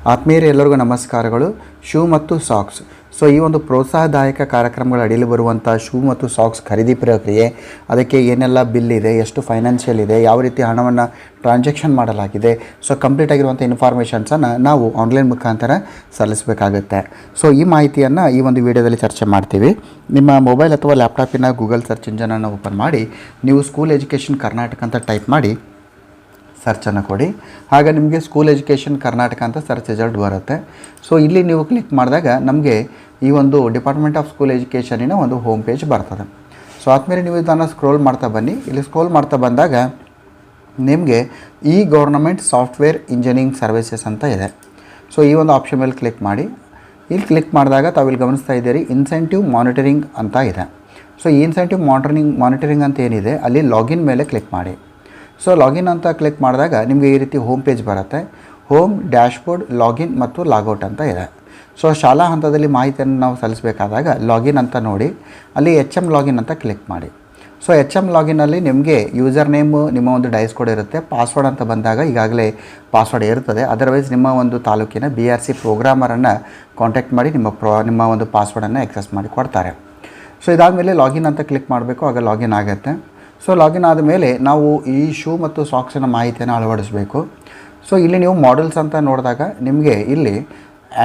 ಆತ್ಮೀಯರೇ ಎಲ್ಲರಿಗೂ ನಮಸ್ಕಾರಗಳು. ಶೂ ಮತ್ತು ಸಾಕ್ಸ್. ಸೊ ಈ ಒಂದು ಪ್ರೋತ್ಸಾಹದಾಯಕ ಕಾರ್ಯಕ್ರಮಗಳ ಅಡಿಯಲ್ಲಿ ಬರುವಂಥ ಶೂ ಮತ್ತು ಸಾಕ್ಸ್ ಖರೀದಿ ಪ್ರಕ್ರಿಯೆ, ಅದಕ್ಕೆ ಏನೆಲ್ಲ ಬಿಲ್ ಇದೆ, ಎಷ್ಟು ಫೈನಾನ್ಷಿಯಲ್ ಇದೆ, ಯಾವ ರೀತಿ ಹಣವನ್ನು ಟ್ರಾನ್ಸಾಕ್ಷನ್ ಮಾಡಲಾಗಿದೆ, ಸೊ ಕಂಪ್ಲೀಟ್ ಆಗಿರುವಂಥ ಇನ್ಫಾರ್ಮೇಷನ್ಸನ್ನು ನಾವು ಆನ್ಲೈನ್ ಮುಖಾಂತರ ಸಲ್ಲಿಸಬೇಕಾಗುತ್ತೆ. ಸೊ ಈ ಮಾಹಿತಿಯನ್ನು ಈ ಒಂದು ವಿಡಿಯೋದಲ್ಲಿ ಚರ್ಚೆ ಮಾಡ್ತೀವಿ. ನಿಮ್ಮ ಮೊಬೈಲ್ ಅಥವಾ ಲ್ಯಾಪ್ಟಾಪಿನ ಗೂಗಲ್ ಸರ್ಚ್ ಇಂಜನನ್ನು ಓಪನ್ ಮಾಡಿ ನೀವು ಸ್ಕೂಲ್ ಎಜುಕೇಷನ್ ಕರ್ನಾಟಕ ಅಂತ ಟೈಪ್ ಮಾಡಿ ಸರ್ಚನ್ನು ಕೊಡಿ. ಹಾಗೆ ನಿಮಗೆ ಸ್ಕೂಲ್ ಎಜುಕೇಷನ್ ಕರ್ನಾಟಕ ಅಂತ ಸರ್ಚ್ ರಿಸಲ್ಟ್ ಬರುತ್ತೆ. ಸೊ ಇಲ್ಲಿ ನೀವು ಕ್ಲಿಕ್ ಮಾಡಿದಾಗ ನಮಗೆ ಈ ಒಂದು ಡಿಪಾರ್ಟ್ಮೆಂಟ್ ಆಫ್ ಸ್ಕೂಲ್ ಎಜುಕೇಷನಿನ ಒಂದು ಹೋಮ್ ಪೇಜ್ ಬರ್ತದೆ. ಸೊ ಆದಮೇಲೆ ನೀವು ಇದನ್ನು ಸ್ಕ್ರೋಲ್ ಮಾಡ್ತಾ ಬನ್ನಿ. ಇಲ್ಲಿ ಸ್ಕ್ರೋಲ್ ಮಾಡ್ತಾ ಬಂದಾಗ ನಿಮಗೆ ಈ ಗೌರ್ನಮೆಂಟ್ ಸಾಫ್ಟ್ವೇರ್ ಇಂಜಿನಿಯರಿಂಗ್ ಸರ್ವಿಸಸ್ ಅಂತ ಇದೆ. ಸೊ ಈ ಒಂದು ಆಪ್ಷನ್ ಮೇಲೆ ಕ್ಲಿಕ್ ಮಾಡಿ. ಇಲ್ಲಿ ಕ್ಲಿಕ್ ಮಾಡಿದಾಗ ತಾವಿಲ್ಲಿ ಗಮನಿಸ್ತಾ ಇದ್ದೀರಿ ಇನ್ಸೆಂಟಿವ್ ಮಾನಿಟರಿಂಗ್ ಅಂತ ಇದೆ. ಸೊ ಈ ಇನ್ಸೆಂಟಿವ್ ಮಾನಿಟರಿಂಗ್ ಅಂತ ಏನಿದೆ ಅಲ್ಲಿ ಲಾಗಿನ್ ಮೇಲೆ ಕ್ಲಿಕ್ ಮಾಡಿ. ಸೊ ಲಾಗಿನ್ ಅಂತ ಕ್ಲಿಕ್ ಮಾಡಿದಾಗ ನಿಮಗೆ ಈ ರೀತಿ ಹೋಮ್ ಪೇಜ್ ಬರುತ್ತೆ. ಹೋಮ್, ಡ್ಯಾಶ್ಬೋರ್ಡ್, ಲಾಗಿನ್ ಮತ್ತು ಲಾಗೌಟ್ ಅಂತ ಇದೆ. ಸೊ ಶಾಲಾ ಹಂತದಲ್ಲಿ ಮಾಹಿತಿಯನ್ನು ನಾವು ಸಲ್ಲಿಸಬೇಕಾದಾಗ ಲಾಗಿನ್ ಅಂತ ನೋಡಿ ಅಲ್ಲಿ HM ಲಾಗಿನ್ ಅಂತ ಕ್ಲಿಕ್ ಮಾಡಿ. ಸೊ HM ಲಾಗಿನಲ್ಲಿ ನಿಮಗೆ ಯೂಸರ್ ನೇಮು, ನಿಮ್ಮ ಒಂದು ಡೈಸ್ ಕೋಡ್ ಇರುತ್ತೆ. ಪಾಸ್ವರ್ಡ್ ಅಂತ ಬಂದಾಗ ಈಗಾಗಲೇ ಪಾಸ್ವರ್ಡ್ ಇರ್ತದೆ. ಅದರ್ವೈಸ್ ನಿಮ್ಮ ಒಂದು ತಾಲೂಕಿನ BRC ಪ್ರೋಗ್ರಾಮರನ್ನು ಕಾಂಟ್ಯಾಕ್ಟ್ ಮಾಡಿ ನಿಮ್ಮ ಒಂದು ಪಾಸ್ವರ್ಡನ್ನು ಎಕ್ಸೆಸ್ ಮಾಡಿ ಕೊಡ್ತಾರೆ. ಸೊ ಇದಾದಮೇಲೆ ಲಾಗಿನ್ ಅಂತ ಕ್ಲಿಕ್ ಮಾಡಬೇಕು, ಆಗ ಲಾಗಿನ್ ಆಗುತ್ತೆ. ಸೊ ಲಾಗಿನ್ ಆದಮೇಲೆ ನಾವು ಈ ಶೂ ಮತ್ತು ಸಾಕ್ಸಿನ ಮಾಹಿತಿಯನ್ನು ಅಳವಡಿಸಬೇಕು. ಸೊ ಇಲ್ಲಿ ನೀವು ಮಾಡೆಲ್ಸ್ ಅಂತ ನೋಡಿದಾಗ ನಿಮಗೆ ಇಲ್ಲಿ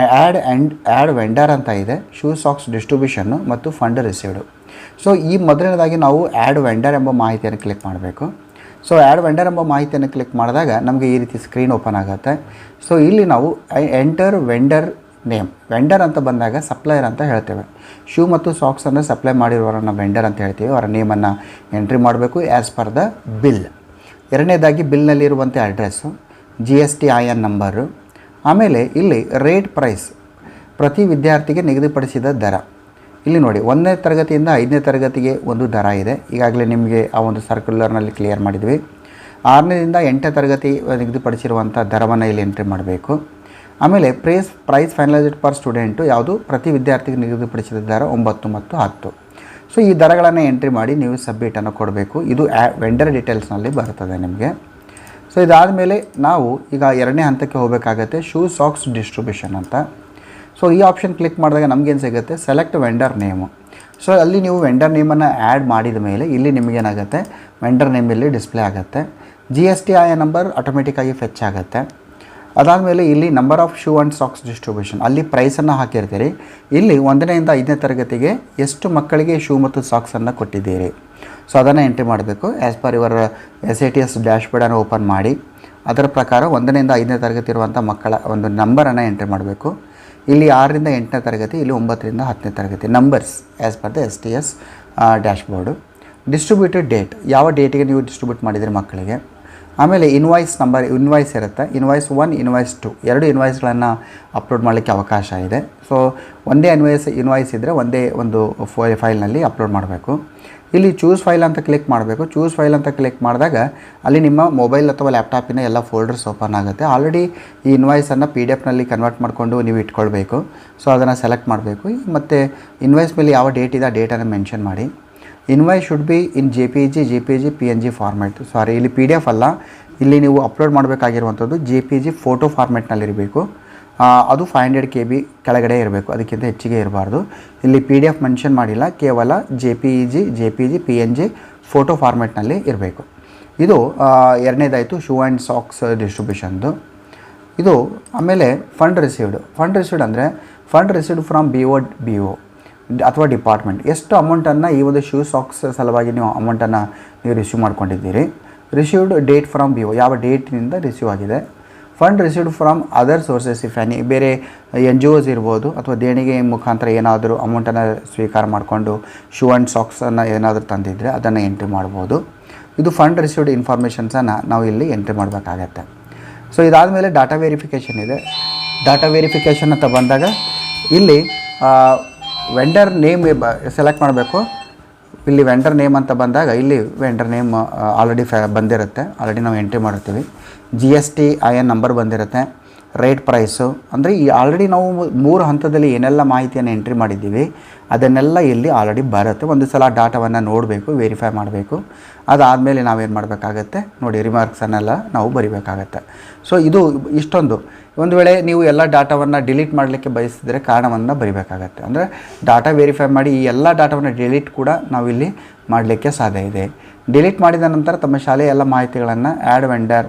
ಆ್ಯಡ್ ವೆಂಡರ್ ಅಂತ ಇದೆ, ಶೂ ಸಾಕ್ಸ್ ಡಿಸ್ಟ್ರಿಬ್ಯೂಷನ್ನು ಮತ್ತು ಫಂಡ್ ರಿಸೀವ್ಡು. ಸೊ ಈ ಮೊದಲನೇದಾಗಿ ನಾವು ಆ್ಯಡ್ ವೆಂಡರ್ ಎಂಬ ಮಾಹಿತಿಯನ್ನು ಕ್ಲಿಕ್ ಮಾಡಬೇಕು. ಸೊ ಆ್ಯಡ್ ವೆಂಡರ್ ಎಂಬ ಮಾಹಿತಿಯನ್ನು ಕ್ಲಿಕ್ ಮಾಡಿದಾಗ ನಮಗೆ ಈ ರೀತಿ ಸ್ಕ್ರೀನ್ ಓಪನ್ ಆಗುತ್ತೆ. ಸೊ ಇಲ್ಲಿ ನಾವು ಎಂಟರ್ ವೆಂಡರ್ ನೇಮ್. ವೆಂಡರ್ ಅಂತ ಬಂದಾಗ ಸಪ್ಲೈಯರ್ ಅಂತ ಹೇಳ್ತೇವೆ. ಶೂ ಮತ್ತು ಸಾಕ್ಸನ್ನು ಸಪ್ಲೈ ಮಾಡಿರೋರನ್ನು ವೆಂಡರ್ ಅಂತ ಹೇಳ್ತೀವಿ. ಅವರ ನೇಮನ್ನು ಎಂಟ್ರಿ ಮಾಡಬೇಕು ಆ್ಯಸ್ ಪರ್ ದ ಬಿಲ್. ಎರಡನೇದಾಗಿ ಬಿಲ್ನಲ್ಲಿರುವಂಥ ಅಡ್ರೆಸ್ಸು, GSTIN ನಂಬರು. ಆಮೇಲೆ ಇಲ್ಲಿ ರೇಟ್ ಪ್ರೈಸ್, ಪ್ರತಿ ವಿದ್ಯಾರ್ಥಿಗೆ ನಿಗದಿಪಡಿಸಿದ ದರ. ಇಲ್ಲಿ ನೋಡಿ 1ನೇ ತರಗತಿಯಿಂದ 5ನೇ ತರಗತಿಗೆ ಒಂದು ದರ ಇದೆ. ಈಗಾಗಲೇ ನಿಮಗೆ ಆ ಒಂದು ಸರ್ಕ್ಯುಲರ್ನಲ್ಲಿ ಕ್ಲಿಯರ್ ಮಾಡಿದ್ವಿ. 6ನೇದಿಂದ 8ನೇ ತರಗತಿ ನಿಗದಿಪಡಿಸಿರುವಂಥ ದರವನ್ನು ಇಲ್ಲಿ ಎಂಟ್ರಿ ಮಾಡಬೇಕು. ಆಮೇಲೆ ಪ್ರೈಸ್ ಫೈನಲೈಸ್ಡ್ ಪರ್ ಸ್ಟೂಡೆಂಟು ಯಾವುದು, ಪ್ರತಿ ವಿದ್ಯಾರ್ಥಿಗೆ ನಿಗದಿಪಡಿಸಿದ ದರ 9 ಮತ್ತು 10. ಸೊ ಈ ದರಗಳನ್ನು ಎಂಟ್ರಿ ಮಾಡಿ ನೀವು ಸಬ್ಮಿಟನ್ನು ಕೊಡಬೇಕು. ಇದು ವೆಂಡರ್ ಡೀಟೇಲ್ಸ್ನಲ್ಲಿ ಬರ್ತದೆ ನಿಮಗೆ. ಸೊ ಇದಾದಮೇಲೆ ನಾವು ಈಗ 2ನೇ ಹಂತಕ್ಕೆ ಹೋಗಬೇಕಾಗತ್ತೆ, ಶೂ ಸಾಕ್ಸ್ ಡಿಸ್ಟ್ರಿಬ್ಯೂಷನ್ ಅಂತ. ಸೊ ಈ ಆಪ್ಷನ್ ಕ್ಲಿಕ್ ಮಾಡಿದಾಗ ನಮಗೇನು ಸಿಗುತ್ತೆ, ಸೆಲೆಕ್ಟ್ ವೆಂಡರ್ ನೇಮು. ಸೊ ಅಲ್ಲಿ ನೀವು ವೆಂಡರ್ ನೇಮನ್ನು ಆ್ಯಡ್ ಮಾಡಿದ ಮೇಲೆ ಇಲ್ಲಿ ನಿಮಗೇನಾಗುತ್ತೆ, ವೆಂಡರ್ ನೇಮ್ ಇಲ್ಲಿ ಡಿಸ್ಪ್ಲೇ ಆಗುತ್ತೆ. GSTIN ನಂಬರ್ ಆಟೋಮೆಟಿಕ್ಕಾಗಿ ಫೆಚ್ ಆಗುತ್ತೆ. ಅದಾದಮೇಲೆ ಇಲ್ಲಿ number of shoe and socks distribution, ಅಲ್ಲಿ ಪ್ರೈಸನ್ನು ಹಾಕಿರ್ತೀರಿ. ಇಲ್ಲಿ 1ನೇಯಿಂದ 5ನೇ ತರಗತಿಗೆ ಎಷ್ಟು ಮಕ್ಕಳಿಗೆ ಶೂ ಮತ್ತು ಸಾಕ್ಸನ್ನು ಕೊಟ್ಟಿದ್ದೀರಿ, ಸೊ ಅದನ್ನು ಎಂಟ್ರಿ ಮಾಡಬೇಕು. ಆ್ಯಸ್ ಪರ್ ಯುವರ್ SATS ಡ್ಯಾಶ್ಬೋರ್ಡನ್ನು ಓಪನ್ ಮಾಡಿ ಅದರ ಪ್ರಕಾರ 1ನೇಯಿಂದ 5ನೇ ತರಗತಿ ಇರುವಂಥ ಮಕ್ಕಳ ಒಂದು ನಂಬರನ್ನು ಎಂಟ್ರಿ ಮಾಡಬೇಕು. ಇಲ್ಲಿ 6ರಿಂದ 8ನೇ ತರಗತಿ, ಇಲ್ಲಿ 9ರಿಂದ 10ನೇ ತರಗತಿ numbers as per the STS dashboard. Distributed date, ಯಾವ ಡೇಟಿಗೆ ನೀವು ಡಿಸ್ಟ್ರಿಬ್ಯೂಟ್ ಮಾಡಿದಿರಿ ಮಕ್ಕಳಿಗೆ. ಆಮೇಲೆ ಇನ್ವಾಯ್ಸ್ ನಂಬರ್, ಇನ್ವಾಯ್ಸ್ ಇರುತ್ತೆ. ಇನ್ವಾಯ್ಸ್ 1, ಇನ್ವಾಯ್ಸ್ 2 2 ಇನ್ವಾಯ್ಸ್ಗಳನ್ನು ಅಪ್ಲೋಡ್ ಮಾಡಲಿಕ್ಕೆ ಅವಕಾಶ ಇದೆ. ಸೊ ಒಂದೇ ಇನ್ವಾಯ್ಸ್ ಇದ್ದರೆ ಒಂದೇ ಒಂದು ಫೈಲ್ನಲ್ಲಿ ಅಪ್ಲೋಡ್ ಮಾಡಬೇಕು. ಇಲ್ಲಿ ಚೂಸ್ ಫೈಲ್ ಅಂತ ಕ್ಲಿಕ್ ಮಾಡಬೇಕು. ಚೂಸ್ ಫೈಲ್ ಅಂತ ಕ್ಲಿಕ್ ಮಾಡಿದಾಗ ಅಲ್ಲಿ ನಿಮ್ಮ ಮೊಬೈಲ್ ಅಥವಾ ಲ್ಯಾಪ್ಟಾಪಿನ ಎಲ್ಲ ಫೋಲ್ಡರ್ಸ್ ಓಪನ್ ಆಗುತ್ತೆ. ಆಲ್ರೆಡಿ ಈ ಇನ್ವಾಯ್ಸನ್ನು PDF ಕನ್ವರ್ಟ್ ಮಾಡಿಕೊಂಡು ನೀವು ಇಟ್ಕೊಳ್ಬೇಕು. ಸೊ ಅದನ್ನು ಸೆಲೆಕ್ಟ್ ಮಾಡಬೇಕು. ಮತ್ತು ಇನ್ವಾಯ್ಸ್ ಮೇಲೆ ಯಾವ ಡೇಟ್ ಇದೆ ಆ ಡೇಟನ್ನು ಮೆನ್ಷನ್ ಮಾಡಿ. Invoice should be in JPG, PNG format. Sorry, ಇಲ್ಲಿ PDF ಅಲ್ಲ, ಇಲ್ಲಿ ನೀವು ಅಪ್ಲೋಡ್ ಮಾಡಬೇಕಾಗಿರುವಂಥದ್ದು JPG ಫೋಟೋ ಫಾರ್ಮ್ಯಾಟ್ನಲ್ಲಿರಬೇಕು. ಅದು 500 KB ಕೆಳಗಡೆ ಇರಬೇಕು, ಅದಕ್ಕಿಂತ ಹೆಚ್ಚಿಗೆ ಇರಬಾರ್ದು. ಇಲ್ಲಿ PDF ಮೆನ್ಷನ್ ಮಾಡಿಲ್ಲ, ಕೇವಲ JPG, PNG ಫೋಟೋ ಫಾರ್ಮ್ಯಾಟ್ನಲ್ಲಿ ಇರಬೇಕು. ಇದು ಎರಡನೇದಾಯಿತು ಶೂ ಆ್ಯಂಡ್ ಸಾಕ್ಸ್ ಡಿಸ್ಟ್ರಿಬ್ಯೂಷನ್ದು. ಇದು ಆಮೇಲೆ ಫಂಡ್ ರಿಸೀವ್ಡ್ ಅಂದರೆ ಫಂಡ್ ರಿಸೀವ್ಡ್ ಫ್ರಮ್ BO ಅಥವಾ ಡಿಪಾರ್ಟ್ಮೆಂಟ್. ಎಷ್ಟು ಅಮೌಂಟನ್ನು ಈ ಒಂದು ಶೂ ಸಾಕ್ಸ್ ಸಲುವಾಗಿ ನೀವು ಅಮೌಂಟನ್ನು ನೀವು ರಿಸೀವ್ ಮಾಡ್ಕೊಂಡಿದ್ದೀರಿ. ರಿಸೀವ್ಡ್ ಡೇಟ್ ಫ್ರಮ್ BO, ಯಾವ ಡೇಟಿನಿಂದ ರಿಸೀವ್ ಆಗಿದೆ. Fund received from other sources if any, ಬೇರೆ NGOs ಇರ್ಬೋದು ಅಥವಾ ದೇಣಿಗೆ ಮುಖಾಂತರ ಏನಾದರೂ ಅಮೌಂಟನ್ನು ಸ್ವೀಕಾರ ಮಾಡಿಕೊಂಡು ಶೂ ಆ್ಯಂಡ್ ಸಾಕ್ಸನ್ನು ಏನಾದರೂ ತಂದಿದ್ದರೆ ಅದನ್ನು ಎಂಟ್ರಿ ಮಾಡ್ಬೋದು. ಇದು ಫಂಡ್ ರಿಸೀವ್ಡ್ ಇನ್ಫಾರ್ಮೇಷನ್ಸನ್ನು ನಾವು ಇಲ್ಲಿ ಎಂಟ್ರಿ ಮಾಡಬೇಕಾಗತ್ತೆ. ಸೊ ಇದಾದಮೇಲೆ ಡಾಟಾ ವೆರಿಫಿಕೇಷನ್ ಇದೆ. ಡಾಟಾ ವೆರಿಫಿಕೇಷನ್ ಅಂತ ಬಂದಾಗ ಇಲ್ಲಿ ವೆಂಡರ್ ನೇಮ್ ಸೆಲೆಕ್ಟ್ ಮಾಡಬೇಕು. ಇಲ್ಲಿ ವೆಂಡರ್ ನೇಮ್ ಅಂತ ಬಂದಾಗ ಇಲ್ಲಿ ವೆಂಡರ್ ನೇಮ್ ಆಲ್ರೆಡಿ ಬಂದಿರುತ್ತೆ, ಆಲ್ರೆಡಿ ನಾವು ಎಂಟ್ರಿ ಮಾಡಿರ್ತೀವಿ. GSTIN ನಂಬರ್ ಬಂದಿರುತ್ತೆ. ರೇಟ್ ಪ್ರೈಸು ಅಂದರೆ ಈ ಆಲ್ರೆಡಿ ನಾವು 3 ಹಂತದಲ್ಲಿ ಏನೆಲ್ಲ ಮಾಹಿತಿಯನ್ನು ಎಂಟ್ರಿ ಮಾಡಿದ್ದೀವಿ ಅದನ್ನೆಲ್ಲ ಇಲ್ಲಿ ಆಲ್ರೆಡಿ ಬರುತ್ತೆ. ಒಂದು ಸಲ ಡಾಟಾವನ್ನು ನೋಡಬೇಕು, ವೆರಿಫೈ ಮಾಡಬೇಕು. ಅದಾದಮೇಲೆ ನಾವೇನು ಮಾಡಬೇಕಾಗತ್ತೆ ನೋಡಿ, ರಿಮಾರ್ಕ್ಸನ್ನೆಲ್ಲ ನಾವು ಬರಿಬೇಕಾಗತ್ತೆ. ಸೊ ಇದು ಇಷ್ಟೊಂದು. ಒಂದು ವೇಳೆ ನೀವು ಎಲ್ಲ ಡಾಟಾವನ್ನು ಡಿಲೀಟ್ ಮಾಡಲಿಕ್ಕೆ ಬಯಸಿದರೆ ಕಾರಣವನ್ನು ಬರಿಬೇಕಾಗತ್ತೆ. ಅಂದರೆ ಡಾಟಾ ವೆರಿಫೈ ಮಾಡಿ ಈ ಎಲ್ಲ ಡಾಟಾವನ್ನು ಡಿಲೀಟ್ ಕೂಡ ನಾವಿಲ್ಲಿ ಮಾಡಲಿಕ್ಕೆ ಸಾಧ್ಯ ಇದೆ. ಡಿಲೀಟ್ ಮಾಡಿದ ನಂತರ ತಮ್ಮ ಶಾಲೆಯ ಎಲ್ಲ ಮಾಹಿತಿಗಳನ್ನು ಆ್ಯಡ್ ವೆಂಡರ್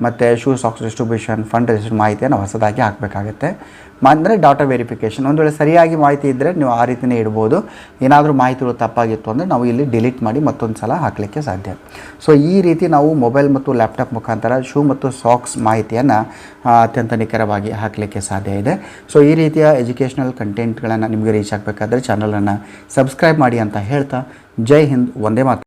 ಮತ್ತು shoe socks distribution fund register ಮಾಹಿತಿಯನ್ನು ಹೊಸದಾಗಿ ಹಾಕಬೇಕಾಗತ್ತೆ. ಅಂದರೆ ಡಾಟಾ ವೆರಿಫಿಕೇಷನ್ ಒಂದು ವೇಳೆ ಸರಿಯಾಗಿ ಮಾಹಿತಿ ಇದ್ದರೆ ನೀವು ಆ ರೀತಿಯೇ ಇಡ್ಬೋದು. ಏನಾದರೂ ಮಾಹಿತಿಗಳು ತಪ್ಪಾಗಿತ್ತು ಅಂದರೆ ನಾವು ಇಲ್ಲಿ ಡಿಲೀಟ್ ಮಾಡಿ ಮತ್ತೊಂದು ಸಲ ಹಾಕಲಿಕ್ಕೆ ಸಾಧ್ಯ. ಸೊ ಈ ರೀತಿ ನಾವು ಮೊಬೈಲ್ ಮತ್ತು ಲ್ಯಾಪ್ಟಾಪ್ ಮುಖಾಂತರ ಶೂ ಮತ್ತು ಸಾಕ್ಸ್ ಮಾಹಿತಿಯನ್ನು ಅತ್ಯಂತ ನಿಖರವಾಗಿ ಹಾಕಲಿಕ್ಕೆ ಸಾಧ್ಯ ಇದೆ. ಸೊ ಈ ರೀತಿಯ ಎಜುಕೇಷನಲ್ ಕಂಟೆಂಟ್ಗಳನ್ನು ನಿಮಗೆ ರೀಚ್ ಆಗಬೇಕಾದ್ರೆ ಚಾನಲನ್ನು ಸಬ್ಸ್ಕ್ರೈಬ್ ಮಾಡಿ ಅಂತ ಹೇಳ್ತಾ, ಜೈ ಹಿಂದ್, ವಂದೇ ಮಾತರಂ.